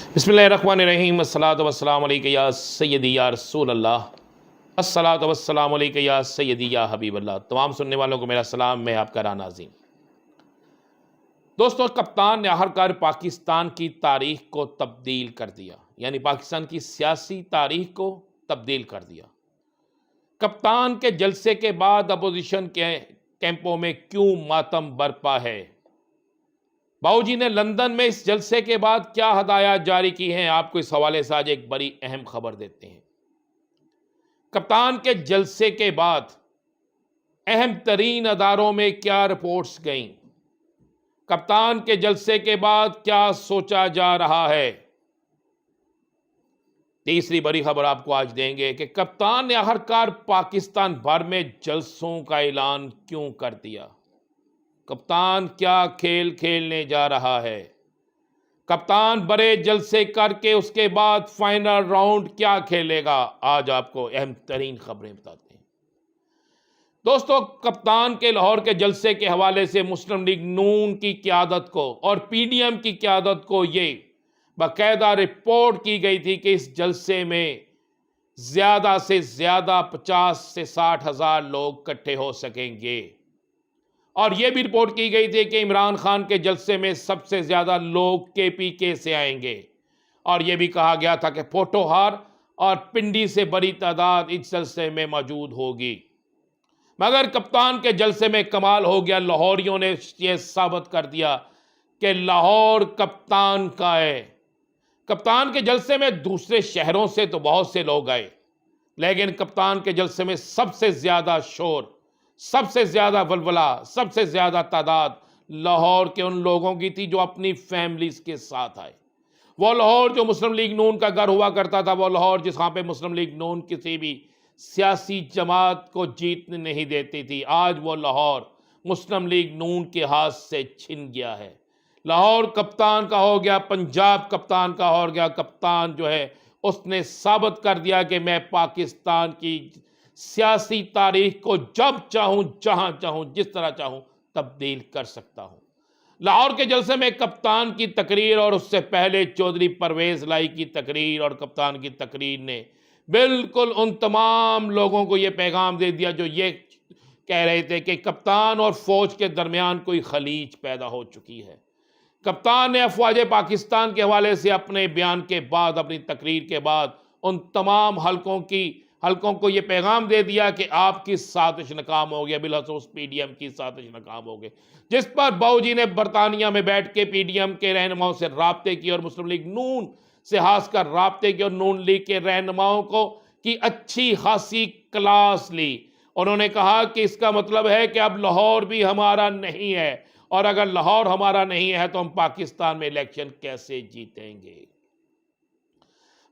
बिस्मिल्लाहिर्रहमानिर्रहीम अस्सलातु वस्सलामु अलैका या सय्यदी या रसूल अल्लाह, अस्सलातु वस्सलामु अलैका या सय्यदी या हबीब अल्लाह। तमाम सुनने वालों को मेरा सलाम, मैं आपका राना अज़ीम। दोस्तों, कप्तान ने आखिरकार पाकिस्तान की तारीख को तब्दील कर दिया, यानी पाकिस्तान की सियासी तारीख को तब्दील कर दिया। कप्तान के जलसे के बाद अपोजिशन के कैंपों में क्यों मातम बरपा है? बाबूजी ने लंदन में इस जलसे के बाद क्या हदायत जारी की हैं, आपको इस हवाले से आज एक बड़ी अहम खबर देते हैं। कप्तान के जलसे के बाद अहम तरीन अदारों में क्या रिपोर्ट्स गईं? कप्तान के जलसे के बाद क्या सोचा जा रहा है? तीसरी बड़ी खबर आपको आज देंगे कि कप्तान ने आखिरकार पाकिस्तान भर में जलसों का ऐलान क्यों कर दिया। कप्तान क्या खेल खेलने जा रहा है? कप्तान बड़े जलसे करके उसके बाद फाइनल राउंड क्या खेलेगा? आज आपको अहम तरीन खबरें बताते हैं। दोस्तों, कप्तान के लाहौर के जलसे के हवाले से मुस्लिम लीग नून की क़यादत को और पीडीएम की क़यादत को ये बाकायदा रिपोर्ट की गई थी कि इस जलसे में ज़्यादा से ज़्यादा 50 से 60 हज़ार लोग इकट्ठे हो सकेंगे। और यह भी रिपोर्ट की गई थी कि इमरान खान के जलसे में सबसे ज़्यादा लोग केपीके से आएंगे। और यह भी कहा गया था कि पोठोहार और पिंडी से बड़ी तादाद इस जलसे में मौजूद होगी। मगर कप्तान के जलसे में कमाल हो गया। लाहौरियों ने यह साबित कर दिया कि लाहौर कप्तान का है। कप्तान के जलसे में दूसरे शहरों से तो बहुत से लोग आए, लेकिन कप्तान के जलसे में सबसे ज़्यादा शोर, सबसे ज़्यादा वलवला, सबसे ज़्यादा तादाद लाहौर के उन लोगों की थी जो अपनी फैमिलीज के साथ आए। वो लाहौर जो मुस्लिम लीग नून का घर हुआ करता था, वो लाहौर जहाँ पे मुस्लिम लीग नून किसी भी सियासी जमात को जीतने नहीं देती थी, आज वो लाहौर मुस्लिम लीग नून के हाथ से छिन गया है। लाहौर कप्तान का हो गया, पंजाब कप्तान का हो गया। कप्तान जो है उसने साबित कर दिया कि मैं पाकिस्तान की सियासी तारीख को जब चाहूं, जहां चाहूं, जिस तरह चाहूं तब्दील कर सकता हूं। लाहौर के जलसे में कप्तान की तकरीर और उससे पहले चौधरी परवेज लाई की तकरीर और कप्तान की तकरीर ने बिल्कुल उन तमाम लोगों को यह पैगाम दे दिया जो ये कह रहे थे कि कप्तान और फौज के दरमियान कोई खलीज पैदा हो चुकी है। कप्तान ने अफवाज पाकिस्तान के हवाले से अपने बयान के बाद, अपनी तकरीर के बाद उन तमाम हलकों को यह पैगाम दे दिया कि आपकी साजिश नाकाम हो गया, बिलखसूस पीडीएम की साजिश नाकाम हो गई, जिस पर बाबूजी ने बरतानिया में बैठ के पीडीएम के रहनुमाओं से राब्ते किए और मुस्लिम लीग नून से खास कर राब्ते किए और नून लीग के रहनुमाओं को की अच्छी खासी क्लास ली। उन्होंने कहा कि इसका मतलब है कि अब लाहौर भी हमारा नहीं है, और अगर लाहौर हमारा नहीं है तो हम पाकिस्तान में इलेक्शन कैसे जीतेंगे।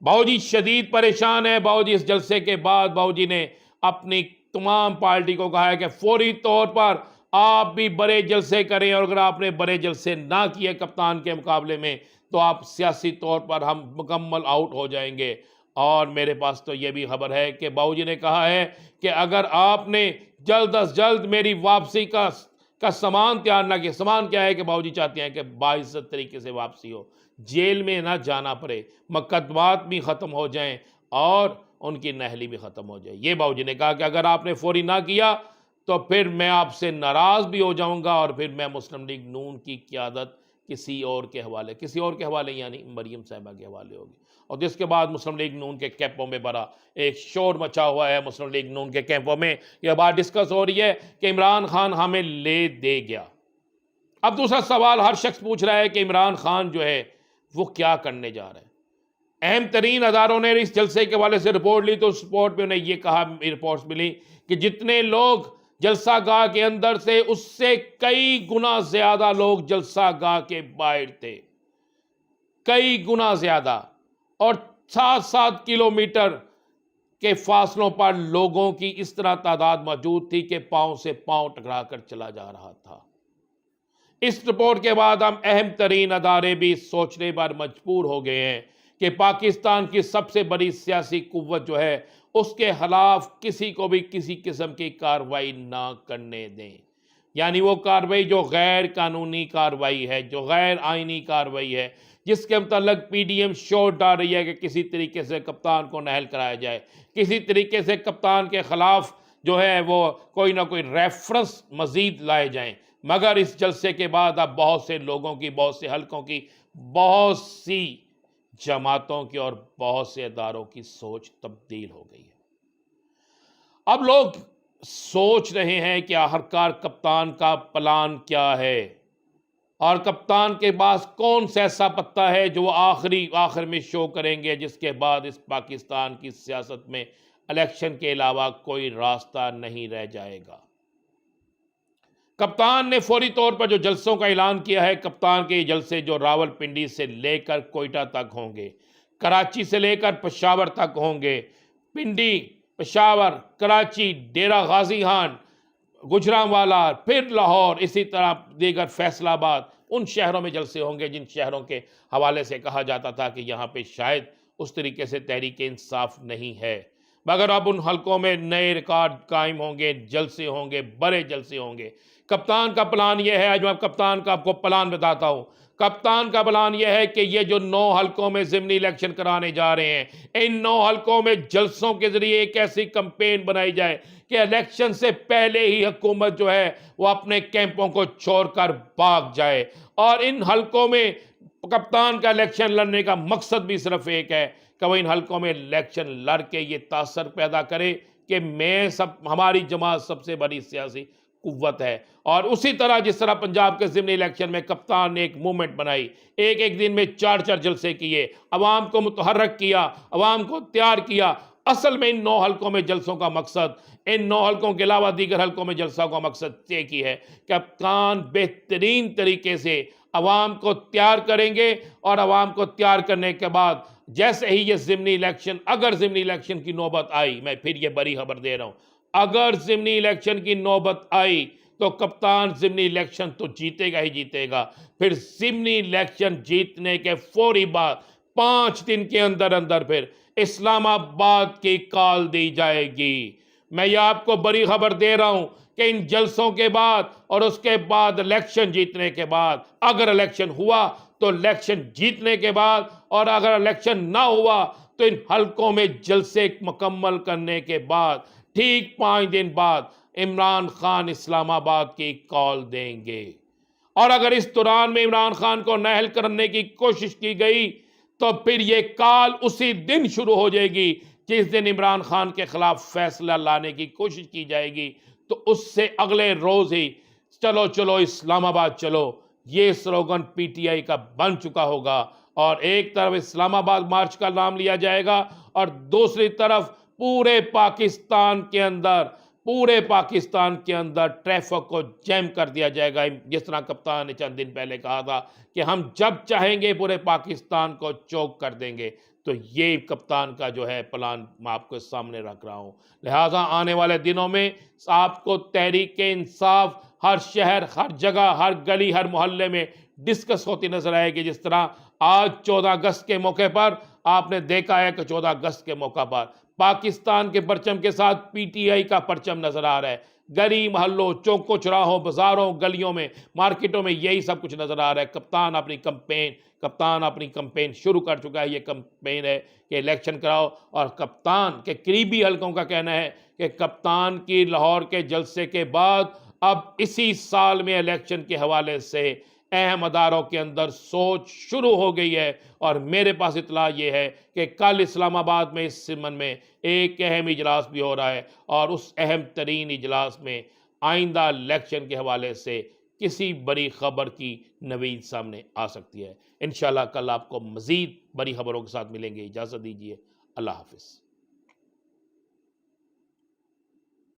बाबूजी शदीद परेशान है। बाबूजी इस जलसे के बाद बाबूजी ने अपनी तमाम पार्टी को कहा है कि फौरी तौर पर आप भी बड़े जलसे करें, और अगर आपने बड़े जलसे ना किए कप्तान के मुकाबले में तो आप सियासी तौर पर हम मुकम्मल आउट हो जाएंगे। और मेरे पास तो यह भी खबर है कि बाबूजी ने कहा है कि अगर आपने जल्द अज जल्द मेरी वापसी का सामान तैयार ना किया। सामान क्या है कि बाबूजी चाहते हैं कि बाइज्जत तरीके से वापसी हो, जेल में ना जाना पड़े, मुकदमात भी ख़त्म हो जाएं और उनकी नहली भी ख़त्म हो जाए। ये बाबूजी ने कहा कि अगर आपने फौरी ना किया तो फिर मैं आपसे नाराज़ भी हो जाऊंगा और फिर मैं मुस्लिम लीग नून की क़यादत किसी और के हवाले यानी मरीम साहिबा के हवाले होगी। और जिसके बाद मुस्लिम लीग नून के कैंपों में बड़ा एक शोर मचा हुआ है। मुस्लिम लीग नून के कैंपों में यह बात डिस्कस हो रही है कि इमरान खान हमें ले दे गया। अब दूसरा सवाल हर शख्स पूछ रहा है कि इमरान खान जो है वो क्या करने जा रहे हैं। अहम तरीन अदारों ने इस जलसे के हवाले से रिपोर्ट ली, तो उस रिपोर्ट में उन्हें यह कहा, रिपोर्ट्स मिली कि जितने लोग जलसा गाह के अंदर थे उससे कई गुना ज्यादा लोग जलसा गाह के बाहर थे, कई गुना ज्यादा। और 7-7 किलोमीटर के फासलों पर लोगों की इस तरह तादाद मौजूद थी कि पांव से पांव टकरा कर चला जा रहा था। इस रिपोर्ट के बाद हम अहम तरीन अदारे भी सोचने पर मजबूर हो गए हैं कि पाकिस्तान की सबसे बड़ी सियासी कुव्वत जो है उसके खिलाफ किसी को भी किसी किस्म की कार्रवाई ना करने दें। यानी वो कार्रवाई जो गैर कानूनी कार्रवाई है, जो गैर आइनी कार्रवाई है, जिसके मतलब पीडीएम शोर डाल रही है कि किसी तरीके से कप्तान को नाअहल कराया जाए, किसी तरीके से कप्तान के खिलाफ जो है वो कोई ना कोई रेफरेंस मजीद लाए जाएं। मगर इस जलसे के बाद अब बहुत से लोगों की, बहुत से हलकों की, बहुत सी जमातों की और बहुत से इदारों की सोच तब्दील हो गई है। अब लोग सोच रहे हैं कि आखिरकार कप्तान का प्लान क्या है और कप्तान के पास कौन सा ऐसा पत्ता है जो आखिर में शो करेंगे, जिसके बाद इस पाकिस्तान की सियासत में इलेक्शन के अलावा कोई रास्ता नहीं रह जाएगा। कप्तान ने फौरी तौर पर जो जलसों का ऐलान किया है, कप्तान के जलसे जो रावलपिंडी से लेकर कोयटा तक होंगे, कराची से लेकर पेशावर तक होंगे, पिंडी, पेशावर, कराची, डेरा गाजी खान, गुजरांवाला, फिर लाहौर, इसी तरह दीगर फैसलाबाद, उन शहरों में जलसे होंगे जिन शहरों के हवाले से कहा जाता था कि यहाँ पे शायद उस तरीके से तहरीक इंसाफ नहीं है। मगर अब उन हलकों में नए रिकॉर्ड कायम होंगे, जलसे होंगे, बड़े जलसे होंगे। कप्तान का प्लान यह है, आज मैं कप्तान का आपको प्लान बताता हूँ। कप्तान का प्लान यह है कि ये जो 9 हलकों में ज़िमनी इलेक्शन कराने जा रहे हैं, इन 9 हलकों में जलसों के जरिए एक ऐसी कंपेन बनाई जाए कि इलेक्शन से पहले ही हुकूमत जो है वो अपने कैंपों को छोड़कर भाग जाए। और इन हलकों में कप्तान का इलेक्शन लड़ने का मकसद भी सिर्फ एक है कि वो इन हलकों में इलेक्शन लड़ के ये तासर पैदा करे कि हमारी जमात सबसे बड़ी सियासी कुव्वत है। और उसी तरह जिस तरह पंजाब के ज़िमनी इलेक्शन में कप्तान ने एक मूवमेंट बनाई, एक एक दिन में 4-4 जलसे किए, अवाम को मुतहर्रक किया, अवाम को तैयार किया। असल में इन 9 हलकों में जलसों का मकसद, इन 9 हलकों के अलावा दीगर हलकों में जलसों का मकसद एक ही है, कप्तान बेहतरीन तरीके से अवाम को तैयार करेंगे और अवाम को तैयार करने के बाद जैसे ही ये ज़िमनी इलेक्शन, अगर ज़िमनी इलेक्शन की नौबत आई, मैं फिर ये बड़ी खबर दे रहा हूँ, अगर ज़िमनी इलेक्शन की नौबत आई तो कप्तान ज़िमनी इलेक्शन तो जीतेगा ही जीतेगा। फिर ज़िमनी इलेक्शन जीतने के फौरी बाद 5 दिन के अंदर अंदर फिर इस्लामाबाद की कॉल दी जाएगी। मैं ये आपको बड़ी खबर दे रहा हूं कि इन जलसों के बाद और उसके बाद इलेक्शन जीतने के बाद, अगर इलेक्शन हुआ तो इलेक्शन जीतने के बाद, और अगर इलेक्शन ना हुआ तो इन हलकों में जलसे मुकम्मल करने के बाद ठीक 5 दिन बाद इमरान खान इस्लामाबाद की कॉल देंगे। और अगर इस दौरान में इमरान खान को नाअहल करने की कोशिश की गई तो फिर ये कॉल उसी दिन शुरू हो जाएगी जिस दिन इमरान खान के खिलाफ फैसला लाने की कोशिश की जाएगी। तो उससे अगले रोज ही चलो चलो इस्लामाबाद चलो, ये स्लोगन पीटीआई का बन चुका होगा। और एक तरफ इस्लामाबाद मार्च का नाम लिया जाएगा और दूसरी तरफ पूरे पाकिस्तान के अंदर ट्रैफिक को जैम कर दिया जाएगा। जिस तरह कप्तान ने चंद दिन पहले कहा था कि हम जब चाहेंगे पूरे पाकिस्तान को चौक कर देंगे, तो ये कप्तान का जो है प्लान मैं आपको सामने रख रहा हूँ। लिहाजा आने वाले दिनों में आपको तहरीक इंसाफ हर शहर, हर जगह, हर गली, हर मोहल्ले में डिस्कस होती नजर आएगी। जिस तरह आज 14 अगस्त के मौके पर आपने देखा है कि 14 अगस्त के मौका पर पाकिस्तान के परचम के साथ पीटीआई का परचम नजर आ रहा है। गली मोहल्लों, चौकों, चौराहों, बाजारों, गलियों में, मार्केटों में यही सब कुछ नजर आ रहा है। कप्तान अपनी कंपेन शुरू कर चुका है। ये कंपेन है कि इलेक्शन कराओ। और कप्तान के करीबी हलकों का कहना है कि कप्तान की लाहौर के जलसे के बाद अब इसी साल में इलेक्शन के हवाले से अहम अदारों के अंदर सोच शुरू हो गई है। और मेरे पास इतला ये है कि कल इस्लामाबाद में इस सिमन में एक अहम इजलास भी हो रहा है और उस अहम तरीन इजलास में आइंदा इलेक्शन के हवाले से किसी बड़ी खबर की नवीद सामने आ सकती है। इंशाल्लाह कल आपको मज़ीद बड़ी खबरों के साथ मिलेंगे। इजाज़त दीजिए। अल्लाह हाफिज़।